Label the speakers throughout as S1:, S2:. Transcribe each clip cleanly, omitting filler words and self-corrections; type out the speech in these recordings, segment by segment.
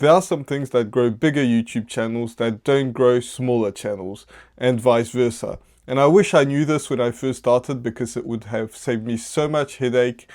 S1: there are some things that grow bigger YouTube channels that don't grow smaller channels, and vice versa. And I wish I knew this when I first started, because it would have saved me so much headache.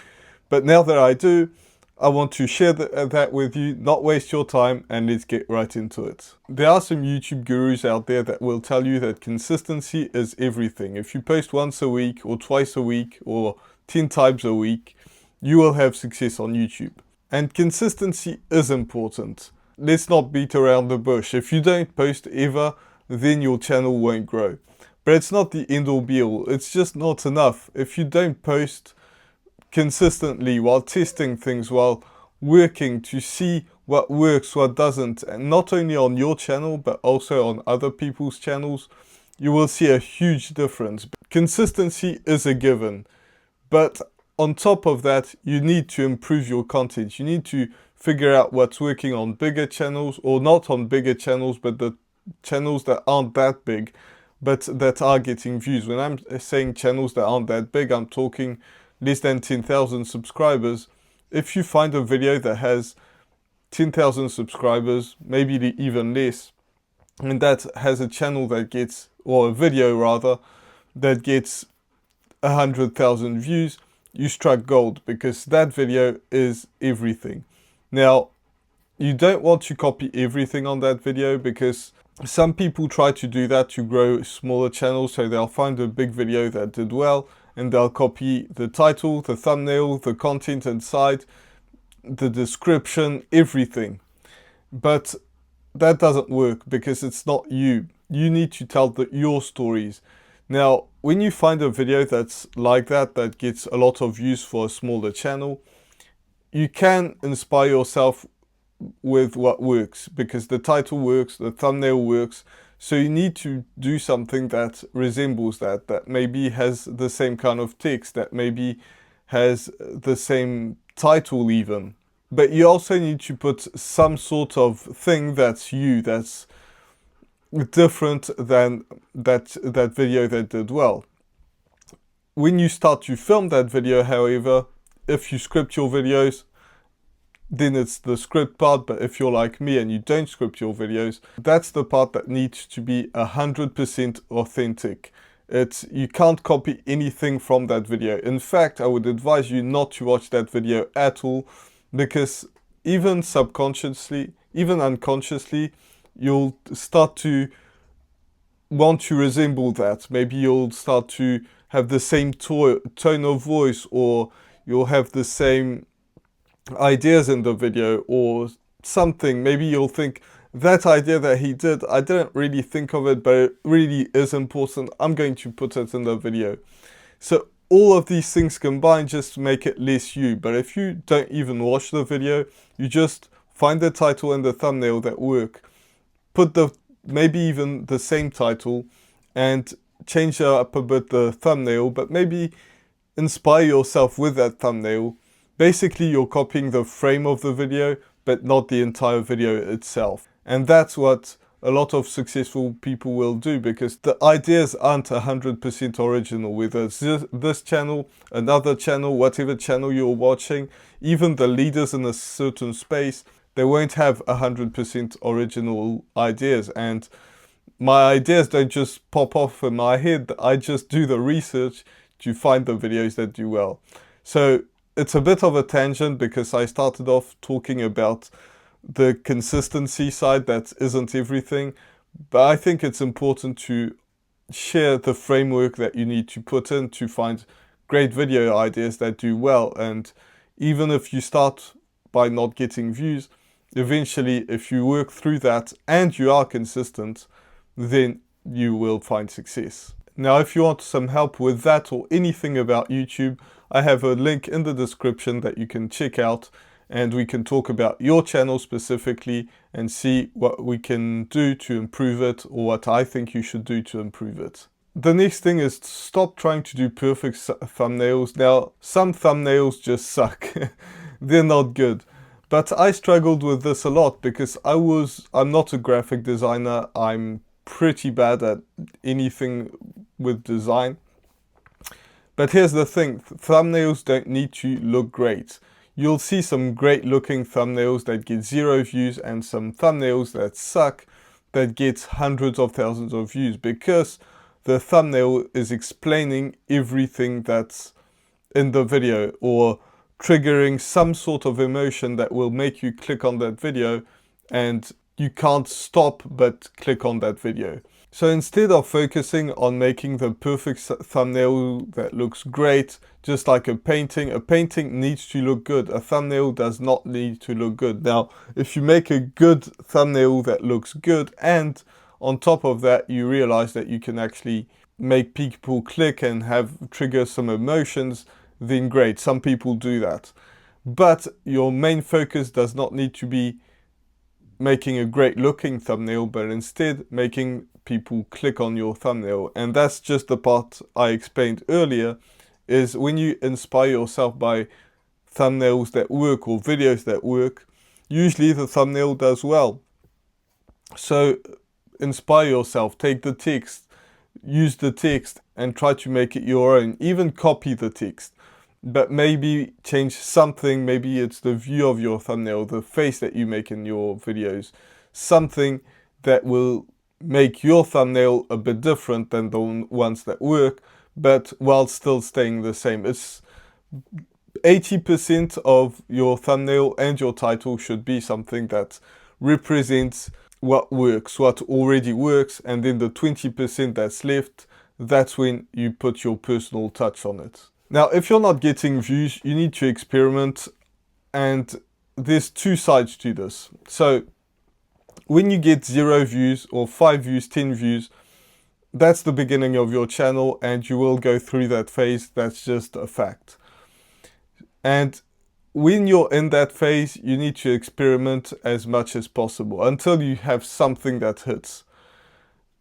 S1: But now that I do, I want to share that with you, not waste your time, and let's get right into it. There are some YouTube gurus out there that will tell you that consistency is everything. If you post once a week or twice a week or 10 times a week, you will have success on YouTube. And consistency is important. Let's not beat around the bush. If you don't post ever, then your channel won't grow. But it's not the end all be all. It's just not enough. If you don't post consistently while testing things, while working to see what works, what doesn't, and not only on your channel but also on other people's channels, you will see a huge difference. Consistency is a given, but on top of that, you need to improve your content. You need to figure out what's working on bigger channels, or not on bigger channels, but the channels that aren't that big but that are getting views. When I'm saying channels that aren't that big, I'm talking less than 10,000 subscribers. If you find a video that has 10,000 subscribers, maybe even less, and that has a channel that gets, or a video rather, that gets 100,000 views, you struck gold, because that video is everything. Now, you don't want to copy everything on that video, because some people try to do that to grow smaller channels. So they'll find a big video that did well, and they'll copy the title, the thumbnail, the content inside, the description, everything. But that doesn't work, because it's not you. You need to tell your stories. Now, when you find a video that's like that, that gets a lot of views for a smaller channel, you can inspire yourself with what works, because the title works, the thumbnail works. So you need to do something that resembles that, that maybe has the same kind of text, that maybe has the same title even. But you also need to put some sort of thing that's you, that's different than that video that did well. When you start to film that video, however, if you script your videos, then it's the script part. But if you're like me and you don't script your videos, that's the part that needs to be 100% authentic. You can't copy anything from that video. In fact, I would advise you not to watch that video at all, because even subconsciously, even unconsciously, you'll start to want to resemble that. Maybe you'll start to have the same tone of voice, or you'll have the same ideas in the video or something. Maybe you'll think, that idea that he did, I didn't really think of it, but it really is important, I'm going to put it in the video. So all of these things combined just make it less you. But if you don't even watch the video, you just find the title and the thumbnail that work, put maybe even the same title, and change up a bit the thumbnail, but maybe inspire yourself with that thumbnail. Basically, you're copying the frame of the video, but not the entire video itself. And that's what a lot of successful people will do, because the ideas aren't 100% original. Whether it's this channel, another channel, whatever channel you're watching, even the leaders in a certain space, they won't have 100% original ideas. And my ideas don't just pop off in my head. I just do the research to find the videos that do well. So it's a bit of a tangent, because I started off talking about the consistency side that isn't everything, but I think it's important to share the framework that you need to put in to find great video ideas that do well. And even if you start by not getting views, eventually, if you work through that and you are consistent, then you will find success. Now, if you want some help with that or anything about YouTube, I have a link in the description that you can check out, and we can talk about your channel specifically and see what we can do to improve it, or what I think you should do to improve it. The next thing is to stop trying to do perfect thumbnails. Now, some thumbnails just suck. They're not good. But I struggled with this a lot, because I'm not a graphic designer. I'm pretty bad at anything with design. But here's the thing, thumbnails don't need to look great. you'll see some great looking thumbnails that get 0 views and some thumbnails that suck that get hundreds of thousands of views, because the thumbnail is explaining everything that's in the video or triggering some sort of emotion that will make you click on that video, and you can't stop but click on that video. So instead of focusing on making the perfect thumbnail that looks great, just like a painting needs to look good. A thumbnail does not need to look good. Now, if you make a good thumbnail that looks good, and on top of that, you realize that you can actually make people click and trigger some emotions, then great. Some people do that. But your main focus does not need to be making a great looking thumbnail, but instead making people click on your thumbnail. And that's just the part I explained earlier, is when you inspire yourself by thumbnails that work or videos that work, usually the thumbnail does well. So inspire yourself, take the text, use the text and try to make it your own. Even copy the text, but maybe change something. Maybe it's the view of your thumbnail, the face that you make in your videos, something that will make your thumbnail a bit different than the ones that work, but while still staying the same. It's 80% of your thumbnail and your title should be something that represents what works, what already works, and then the 20% that's left, that's when you put your personal touch on it. Now, if you're not getting views, you need to experiment, and there's 2 sides to this. So when you get 0 views or 5 views, 10 views, that's the beginning of your channel, and you will go through that phase. That's just a fact. And when you're in that phase, you need to experiment as much as possible until you have something that hits.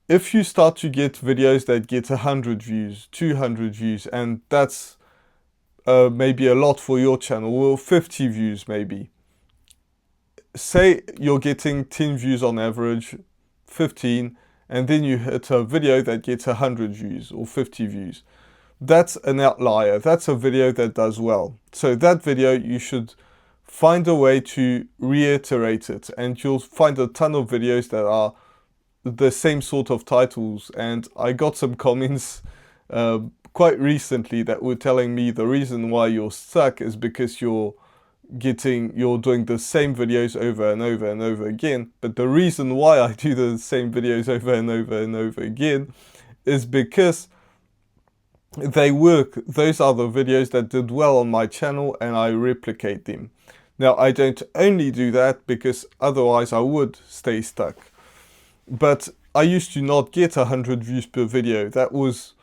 S1: If you start to get videos that get 100 views, 200 views, and that's maybe a lot for your channel, or 50 views maybe. Say you're getting 10 views on average, 15, and then you hit a video that gets 100 views or 50 views. That's an outlier. That's a video that does well. So that video, you should find a way to reiterate it, and you'll find a ton of videos that are the same sort of titles. And I got some comments quite recently that were telling me the reason why you're stuck is because you're doing the same videos over and over and over again. But the reason why I do the same videos over and over and over again is because they work. Those are the videos that did well on my channel, and I replicate them. Now, I don't only do that because otherwise I would stay stuck. But I used to not get 100 views per video. That was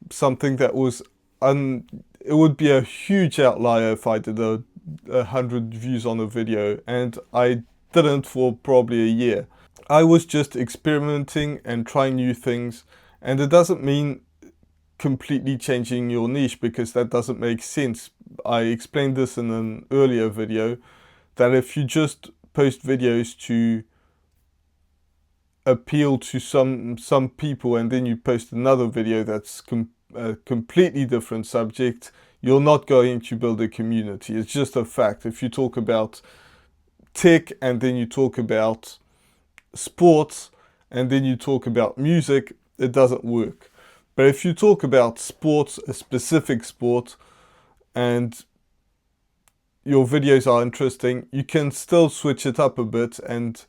S1: something that was it would be a huge outlier if I did 100 views on a video, and I didn't for probably a year. I was just experimenting and trying new things, and it doesn't mean completely changing your niche, because that doesn't make sense. I explained this in an earlier video, that if you just post videos to appeal to some people, and then you post another video that's a completely different subject, you're not going to build a community. It's just a fact. If you talk about tech and then you talk about sports and then you talk about music, it doesn't work. But if you talk about sports, a specific sport, and your videos are interesting, you can still switch it up a bit and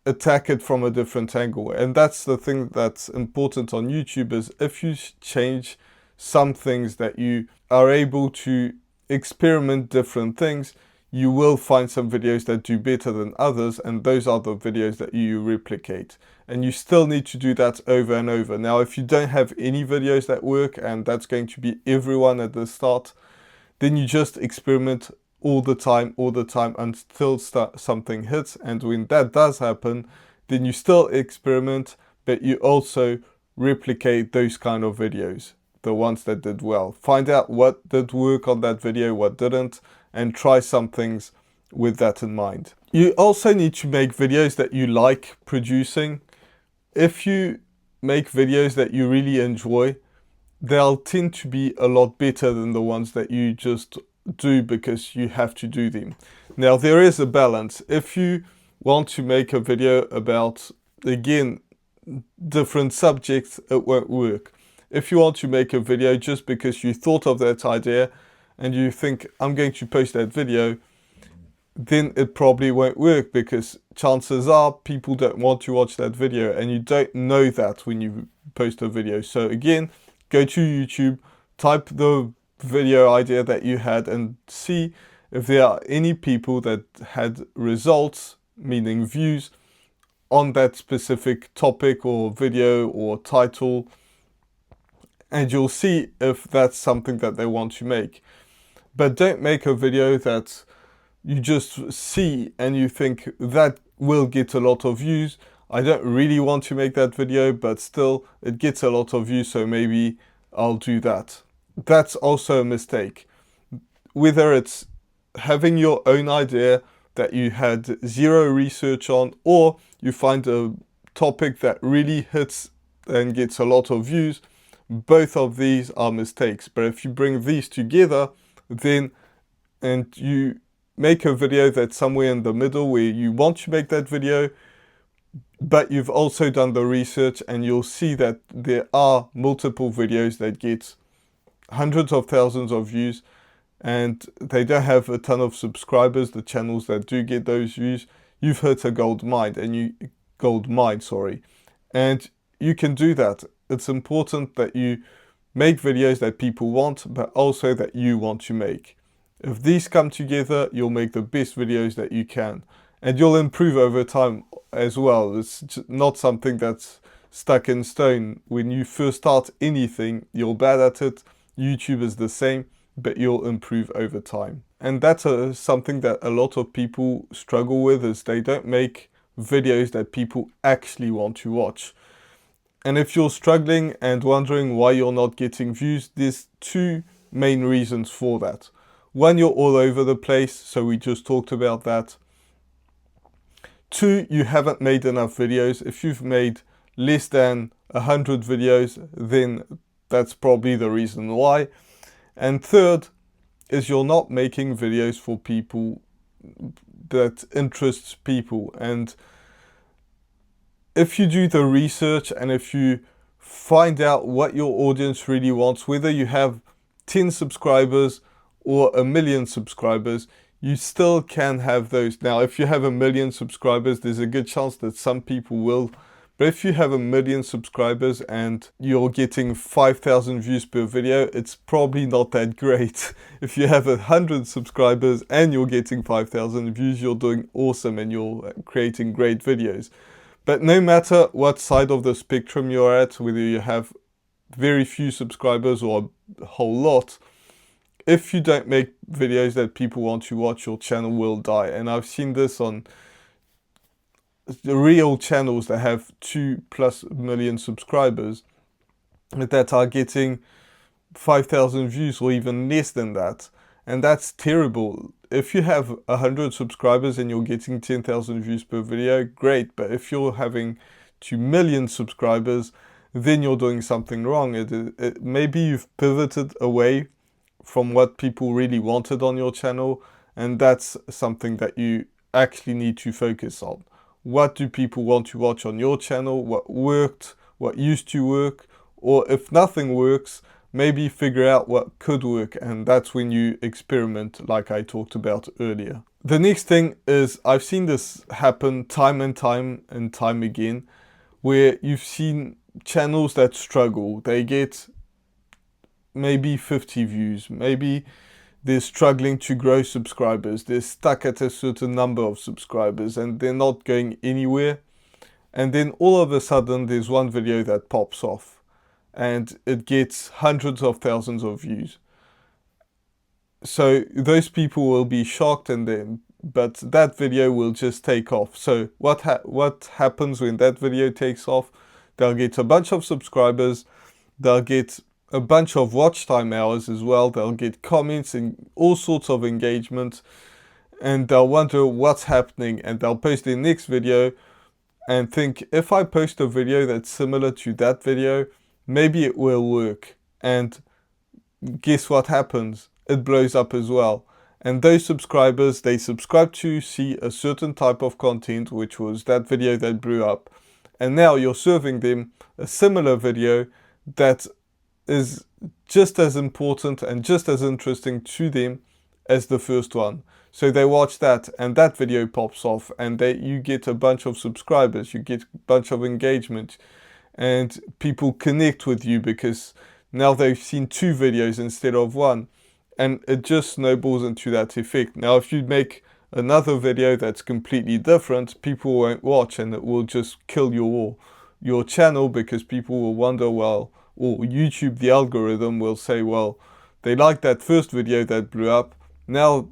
S1: attack it from a different angle. And that's the thing that's important on YouTube, is if you change some things, that you are able to experiment different things, you will find some videos that do better than others, and those are the videos that you replicate. And you still need to do that over and over. Now, if you don't have any videos that work, and that's going to be everyone at the start, then you just experiment all the time until something hits. And when that does happen, then you still experiment, but you also replicate those kind of videos, the ones that did well. Find out what did work on that video, what didn't, and try some things with that in mind. You also need to make videos that you like producing. If you make videos that you really enjoy, they'll tend to be a lot better than the ones that you just do because you have to do them. Now, there is a balance. If you want to make a video about, again, different subjects, it won't work. If you want to make a video just because you thought of that idea and you think, I'm going to post that video, then it probably won't work, because chances are people don't want to watch that video, and you don't know that when you post a video. So again, go to YouTube, type the video idea that you had, and see if there are any people that had results, meaning views, on that specific topic or video or title, and you'll see if that's something that they want to make. But don't make a video that you just see and you think that will get a lot of views. I don't really want to make that video, but still it gets a lot of views, so maybe I'll do that. That's also a mistake. Whether it's having your own idea that you had zero research on, or you find a topic that really hits and gets a lot of views, both of these are mistakes. But if you bring these together, then, and you make a video that's somewhere in the middle where you want to make that video, but you've also done the research, and you'll see that there are multiple videos that get hundreds of thousands of views, and they don't have a ton of subscribers, the channels that do get those views. You've hit a gold mine, and you can do that. It's important that you make videos that people want, but also that you want to make. If these come together, you'll make the best videos that you can, and you'll improve over time as well. It's not something that's stuck in stone. When you first start anything, you're bad at it. YouTube is the same, but you'll improve over time. And that's something that a lot of people struggle with, is they don't make videos that people actually want to watch. And if you're struggling and wondering why you're not getting views, there's two main reasons for that. One, you're all over the place, so we just talked about that. Two, you haven't made enough videos. If you've made less than 100 videos, then that's probably the reason why. And third is you're not making videos for people that interests people. And if you do the research, and if you find out what your audience really wants, whether you have 10 subscribers or 1 million subscribers, you still can have those. Now, if you have 1 million subscribers, there's a good chance that some people will. But if you have 1 million subscribers and you're getting 5,000 views per video, it's probably not that great. If you have 100 subscribers and you're getting 5,000 views, you're doing awesome and you're creating great videos. But no matter what side of the spectrum you're at, whether you have very few subscribers or a whole lot, if you don't make videos that people want to watch, your channel will die. And I've seen this on the real channels that have 2+ million subscribers that are getting 5,000 views or even less than that. And that's terrible. If you have 100 subscribers and you're getting 10,000 views per video, great. But if you're having 2 million subscribers, then you're doing something wrong. Maybe you've pivoted away from what people really wanted on your channel, and that's something that you actually need to focus on. What do people want to watch on your channel? What worked? What used to work? Or if nothing works, maybe figure out what could work, and that's when you experiment, like I talked about earlier. The next thing is, I've seen this happen time and time again, where you've seen channels that struggle. They get maybe 50 views, maybe they're struggling to grow subscribers, they're stuck at a certain number of subscribers and they're not going anywhere. And then all of a sudden there's one video that pops off and it gets hundreds of thousands of views. So those people will be shocked, but that video will just take off. So what happens when that video takes off? They'll get a bunch of subscribers, they'll get a bunch of watch time hours as well, they'll get comments and all sorts of engagement, and they'll wonder what's happening, and they'll post their next video and think, if I post a video that's similar to that video, maybe it will work. And guess what happens? it blows up as well. And those subscribers, they subscribe to see a certain type of content, which was that video that blew up. And now you're serving them a similar video that is just as important and just as interesting to them as the first one. So they watch that, and that video pops off, and you get a bunch of subscribers, you get a bunch of engagement, and people connect with you because now they've seen 2 videos instead of 1. And it just snowballs into that effect. Now, if you make another video that's completely different, people won't watch, and it will just kill your channel, because people will wonder, well, or YouTube, the algorithm will say, well, they like that first video that blew up. Now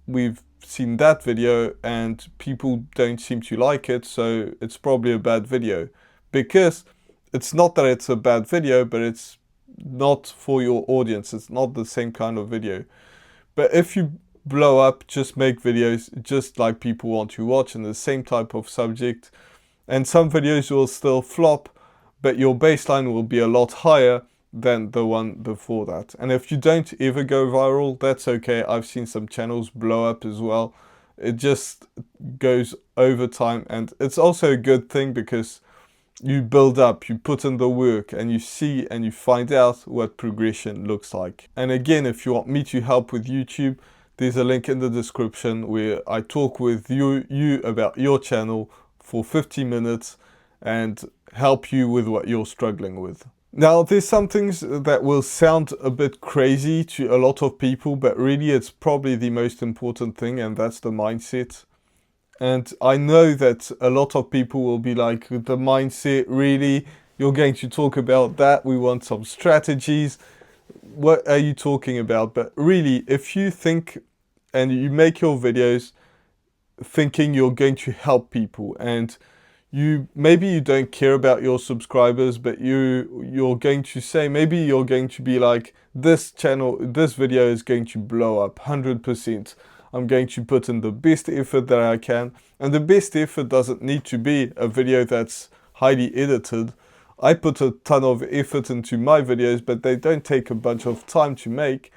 S1: we've seen that video and people don't seem to like it, so it's probably a bad video. Because it's not that it's a bad video, but it's not for your audience. It's not the same kind of video. But if you blow up, just make videos just like people want to watch in the same type of subject, and some videos will still flop, but your baseline will be a lot higher than the one before that. And if you don't ever go viral, that's okay. I've seen some channels blow up as well. It just goes over time, and it's also a good thing because you build up, you put in the work, and you see and you find out what progression looks like. And again, if you want me to help with YouTube, there's a link in the description where I talk with you about your channel for 50 minutes and help you with what you're struggling with. Now, there's some things that will sound a bit crazy to a lot of people, but really it's probably the most important thing, and that's the mindset. And I know that a lot of people will be like, the mindset, really? You're going to talk about that? We want some strategies. What are you talking about? But really, if you think and you make your videos thinking you're going to help people, and maybe you don't care about your subscribers, but you're going to say, maybe you're going to be like, this video is going to blow up 100%. I'm going to put in the best effort that I can. And the best effort doesn't need to be a video that's highly edited. I put a ton of effort into my videos, but they don't take a bunch of time to make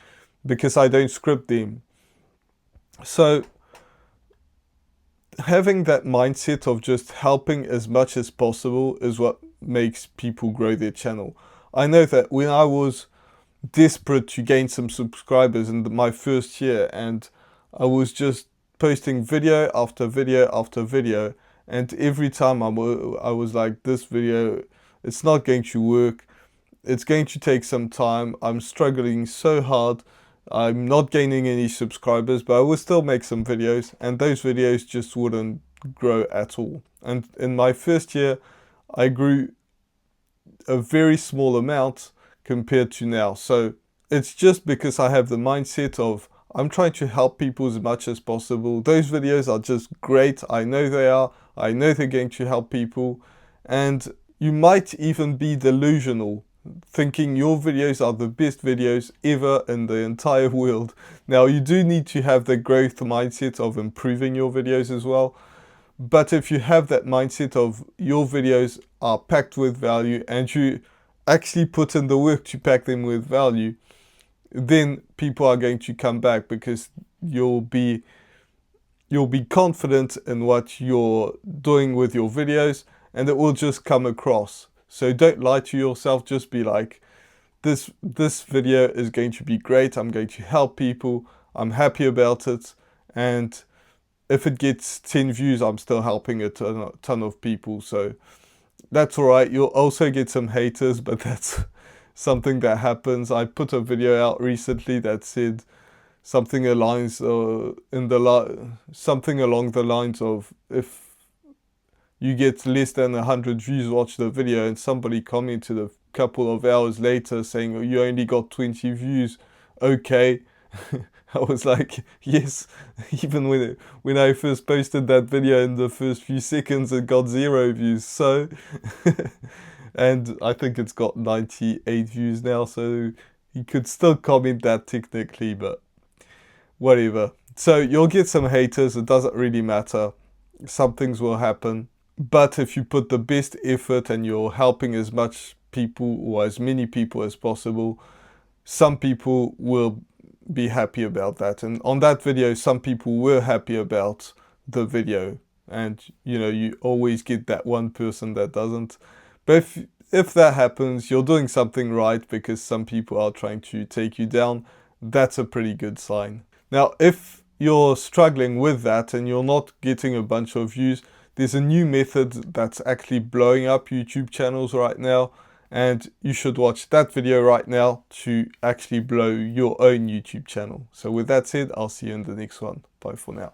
S1: because I don't script them. So having that mindset of just helping as much as possible is what makes people grow their channel. I know that when I was desperate to gain some subscribers in my first year, and I was just posting video after video after video, and every time I was like, this video, it's not going to work, it's going to take some time, I'm struggling so hard, I'm not gaining any subscribers, but I will still make some videos, and those videos just wouldn't grow at all. And in my first year, I grew a very small amount compared to now. So it's just because I have the mindset of, I'm trying to help people as much as possible. Those videos are just great. I know they are. I know they're going to help people. And you might even be delusional, thinking your videos are the best videos ever in the entire world. Now, you do need to have the growth mindset of improving your videos as well. But if you have that mindset of your videos are packed with value, and you actually put in the work to pack them with value, then people are going to come back, because you'll be confident in what you're doing with your videos, and it will just come across. So don't lie to yourself. Just be like, this video is going to be great. I'm going to help people. I'm happy about it. And if it gets 10 views, I'm still helping a ton of people. So that's all right. You'll also get some haters, but that's something that happens. I put a video out recently that said something along the lines of, if you get less than 100 views, watch the video. And somebody commented a couple of hours later saying, oh, you only got 20 views. Okay. I was like, yes, even when I first posted that video, in the first few seconds, it got 0 views. So, and I think it's got 98 views now. So you could still comment that technically, but whatever. So you'll get some haters. It doesn't really matter. Some things will happen. But if you put the best effort and you're helping as much people or as many people as possible, some people will be happy about that. And on that video, some people were happy about the video, and you know, you always get that one person that doesn't. But if that happens, you're doing something right, because some people are trying to take you down. That's a pretty good sign. Now, if you're struggling with that and you're not getting a bunch of views, there's a new method that's actually blowing up YouTube channels right now, and you should watch that video right now to actually blow your own YouTube channel. So with that said, I'll see you in the next one. Bye for now.